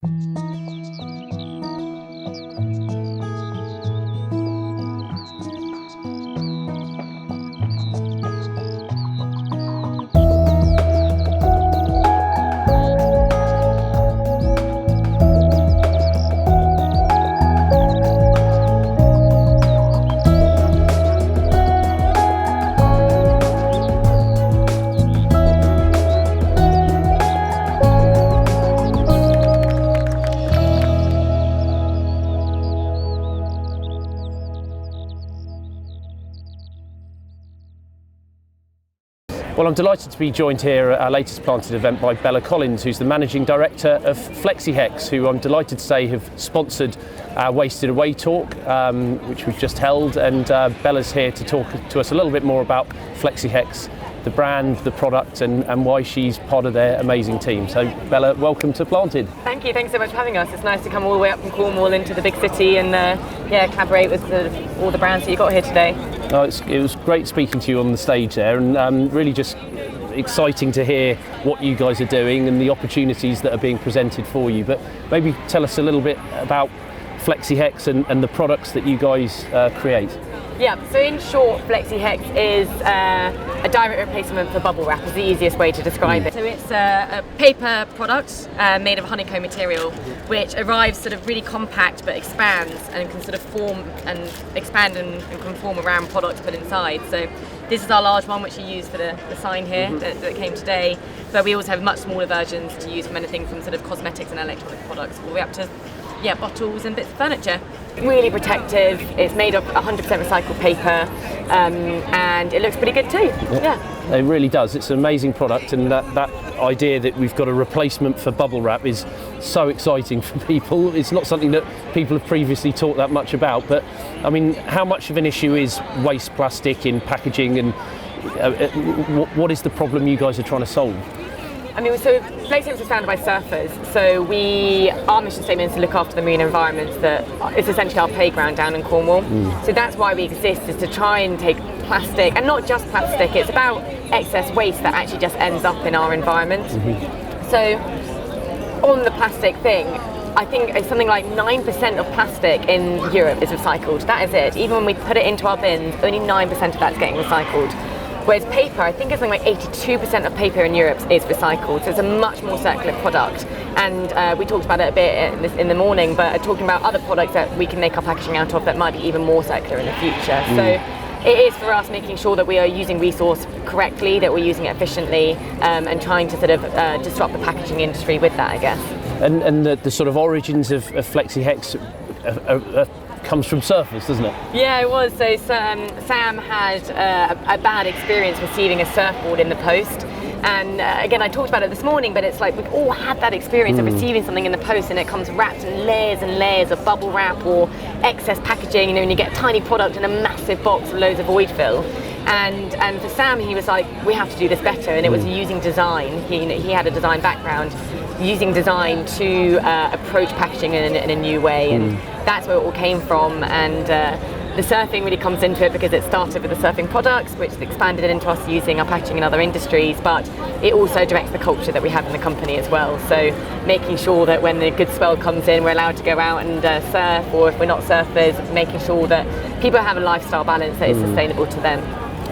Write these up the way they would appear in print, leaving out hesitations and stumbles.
Well, I'm delighted to be joined here at our latest planted event by Bella Collins, who's the Managing Director of Flexi-Hex, who I'm delighted to say have sponsored our Wasted Away talk, which we've just held. And Bella's here to talk to us a little bit more about Flexi-Hex, the brand, the product, and why she's part of their amazing team. So Bella, welcome to Planted. Thank you, thanks so much for having us. It's nice to come all the way up from Cornwall into the big city and collaborate with all the brands that you got here today. Oh, it was great speaking to you on the stage there, and really just exciting to hear what you guys are doing and the opportunities that are being presented for you. But maybe tell us a little bit about Flexi-Hex and the products that you guys create. Yeah, so in short, Flexi-Hex is a direct replacement for bubble wrap, is the easiest way to describe it. So it's a paper product made of honeycomb material, which arrives sort of really compact but expands and can sort of form and expand and conform around products put inside. So this is our large one, which you use for the sign here that came today, but we also have much smaller versions to use from anything from sort of cosmetics and electronic products all the way up to bottles and bits of furniture. Really protective, it's made of 100% recycled paper, and it looks pretty good too. Yeah. It really does. It's an amazing product, and that idea that we've got a replacement for bubble wrap is so exciting for people. It's not something that people have previously talked that much about, but I mean, how much of an issue is waste plastic in packaging, and what is the problem you guys are trying to solve? I mean, so Flexi-Hex was founded by surfers, so our mission statement is to look after the marine environments. That it's essentially our playground down in Cornwall. So that's why we exist, is to try and take plastic, and not just plastic, it's about excess waste that actually just ends up in our environment. So on the plastic thing, I think it's something like 9% of plastic in Europe is recycled. That is it. Even when we put it into our bins, only 9% of that's getting recycled. Whereas paper, I think it's something like 82% of paper in Europe is recycled, so it's a much more circular product. And we talked about it a bit in the morning, but talking about other products that we can make our packaging out of that might be even more circular in the future. So it is for us making sure that we are using resource correctly, that we're using it efficiently, and trying to sort of disrupt the packaging industry with that, I guess. And the sort of origins of Flexi-Hex comes from surfers, doesn't it? Yeah, it was. So Sam had a bad experience receiving a surfboard in the post. And again, I talked about it this morning, but it's like we've all had that experience of receiving something in the post and it comes wrapped in layers and layers of bubble wrap or excess packaging, you know, and you get a tiny product in a massive box with loads of void fill. And for Sam, he was like, we have to do this better, and it was using design. He had a design background, using design to approach packaging in a new way, and that's where it all came from. And the surfing really comes into it because it started with the surfing products, which expanded into us using our packaging in other industries, but it also directs the culture that we have in the company as well. So making sure that when the good spell comes in, we're allowed to go out and surf, or if we're not surfers, making sure that people have a lifestyle balance that is sustainable to them.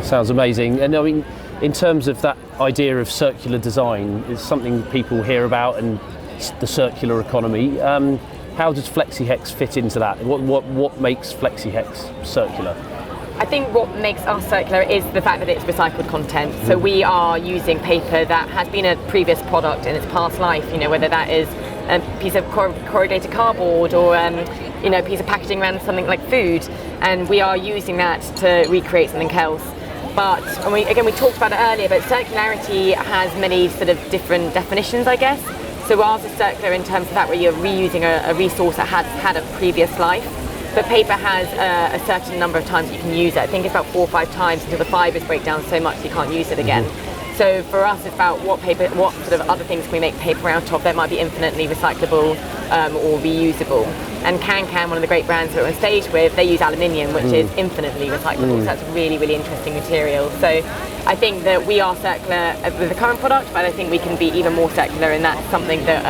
Sounds amazing. And I mean, in terms of that idea of circular design, is something people hear about, and the circular economy. How does Flexi-Hex fit into that? What makes Flexi-Hex circular? I think what makes us circular is the fact that it's recycled content. So we are using paper that has been a previous product in its past life, you know, whether that is a piece of corrugated cardboard or you know, a piece of packaging around something like food, and we are using that to recreate something else. But we talked about it earlier, but circularity has many sort of different definitions, I guess. So ours is circular in terms of that, where you're reusing a resource that has had a previous life. But paper has a certain number of times you can use it. I think it's about 4 or 5 times until the fibres break down so much you can't use it again. So for us, it's about what sort of other things can we make paper out of that might be infinitely recyclable or reusable. And Can, one of the great brands that we're on stage with, they use aluminium, which is infinitely recyclable. So that's a really, really interesting material. So I think that we are circular with the current product, but I think we can be even more circular, and that's something that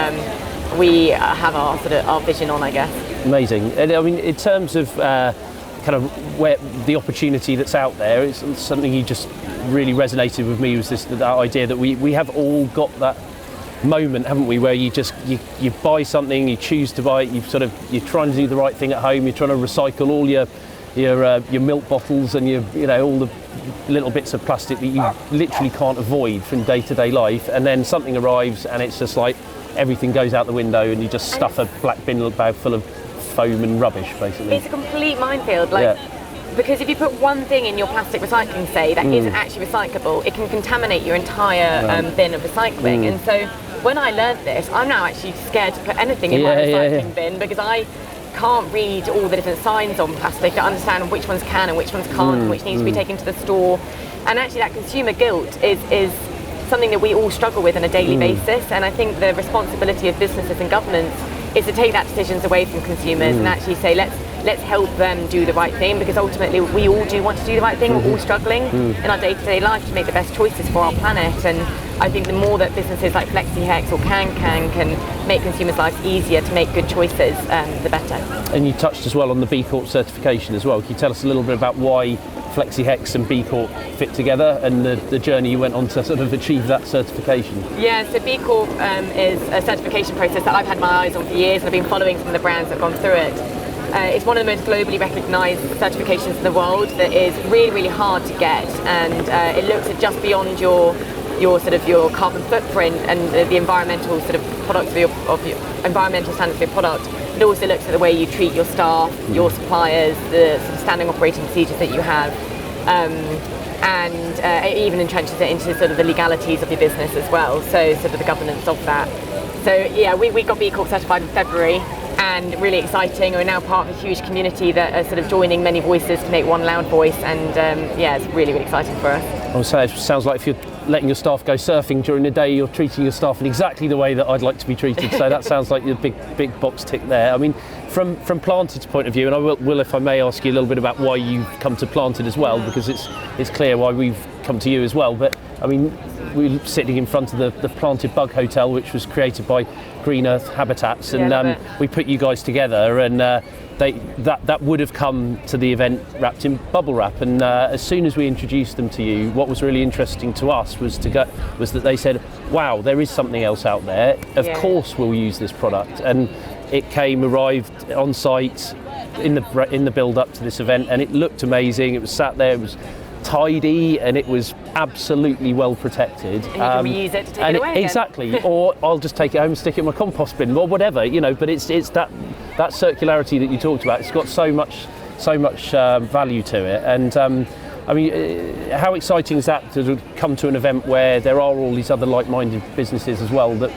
we have our vision on, I guess. Amazing. And I mean, in terms of kind of where the opportunity that's out there, it's something you just really resonated with me, was that idea that we have all got that moment, haven't we, where you buy something, you choose to buy it, you're trying to do the right thing at home, you're trying to recycle all your milk bottles and all the little bits of plastic that you literally can't avoid from day-to-day life, and then something arrives and it's just like everything goes out the window and you just stuff a black bin bag full of foam and rubbish, basically. It's a complete minefield, because if you put one thing in your plastic recycling, say, that isn't actually recyclable, it can contaminate your entire bin of recycling. And so when I learned this, I'm now actually scared to put anything in my recycling bin, because I can't read all the different signs on plastic to understand which ones can and which ones can't, and which needs to be taken to the store. And actually that consumer guilt is something that we all struggle with on a daily basis, and I think the responsibility of businesses and governments is to take that decisions away from consumers and actually say, let's help them do the right thing, because ultimately we all do want to do the right thing. We're all struggling in our day-to-day life to make the best choices for our planet, and I think the more that businesses like Flexi-Hex or can make consumers' lives easier to make good choices, the better. And you touched as well on the B Corp certification as well. Can you tell us a little bit about why Flexi-Hex and B Corp fit together, and the journey you went on to sort of achieve that certification? Yeah, so B Corp is a certification process that I've had my eyes on for years, and I've been following some of the brands that have gone through it. It's one of the most globally recognised certifications in the world that is really, really hard to get, and it looks at just beyond your carbon footprint and the environmental products of your environmental standards of your product. It also looks at the way you treat your staff, your suppliers, the standing operating procedures that you have, and it even entrenches it into the legalities of your business as well. So the governance of that. So yeah, we got B Corp certified in February, and really exciting. We're now part of a huge community that are joining many voices to make one loud voice, and it's really, really exciting for us. I would say it sounds like if you're letting your staff go surfing during the day, you're treating your staff in exactly the way that I'd like to be treated. So that sounds like your big box tick there. I mean, from Planted's point of view, and I will, if I may, ask you a little bit about why you've come to Planted as well, because it's clear why we've come to you as well. But I mean, we're sitting in front of the Planted Bug Hotel, which was created by Green Earth Habitats, and we put you guys together, and that would have come to the event wrapped in bubble wrap. And as soon as we introduced them to you, what was really interesting to us was that they said, "Wow, there is something else out there. Of course, we'll use this product." And it arrived on site in the build up to this event, and it looked amazing. It was sat there. It was tidy, and it was absolutely well protected. And you can reuse it to take it away again. Exactly. Or I'll just take it home and stick it in my compost bin, or whatever, But it's that circularity that you talked about. It's got so much value to it, and I mean, how exciting is that to come to an event where there are all these other like-minded businesses as well that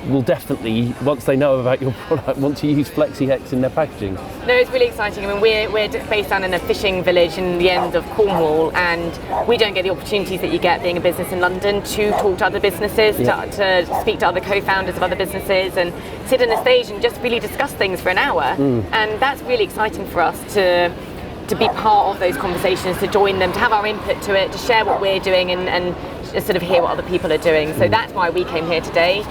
will definitely, once they know about your product, want to use Flexi-Hex in their packaging? No, it's really exciting. I mean, we're based down in a fishing village in the end of Cornwall, and we don't get the opportunities that you get being a business in London to talk to other businesses, to speak to other co-founders of other businesses, and sit on a stage and just really discuss things for an hour. And that's really exciting for us to be part of those conversations, to join them, to have our input to it, to share what we're doing, and hear what other people are doing. So that's why we came here today,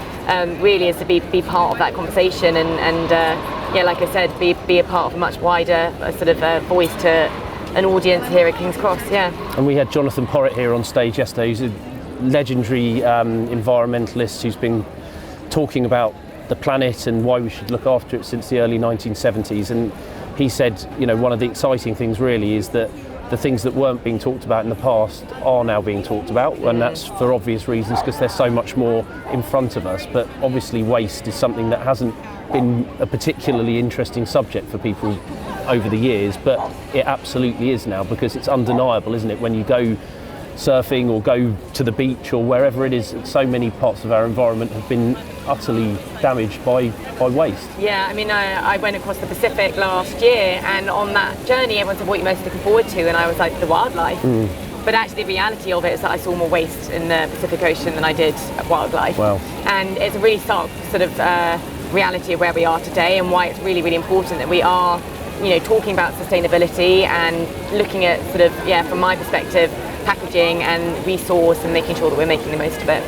really, is to be part of that conversation, and like I said, be a part of a much wider voice to an audience here at King's Cross. And we had Jonathan Porritt here on stage yesterday, who's a legendary environmentalist who's been talking about the planet and why we should look after it since the early 1970s, and he said, one of the exciting things really is that the things that weren't being talked about in the past are now being talked about, and that's for obvious reasons, because there's so much more in front of us. But obviously waste is something that hasn't been a particularly interesting subject for people over the years, but it absolutely is now, because it's undeniable, isn't it? When you go surfing or go to the beach or wherever it is, so many parts of our environment have been utterly damaged by waste. Yeah, I mean, I went across the Pacific last year, and on that journey everyone said, what are you most looking forward to? And I was like, the wildlife. But actually the reality of it is that I saw more waste in the Pacific Ocean than I did wildlife. Wow. And it's a really stark reality of where we are today, and why it's really, really important that we are talking about sustainability and looking at from my perspective, packaging and resource, and making sure that we're making the most of it.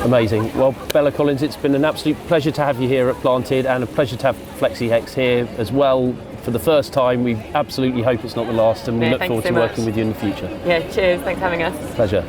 Amazing. Well, Bella Collins, it's been an absolute pleasure to have you here at Planted, and a pleasure to have Flexi-Hex here as well for the first time. We absolutely hope it's not the last, and we look forward to working with you in the future. Yeah, cheers. Thanks for having us. Pleasure.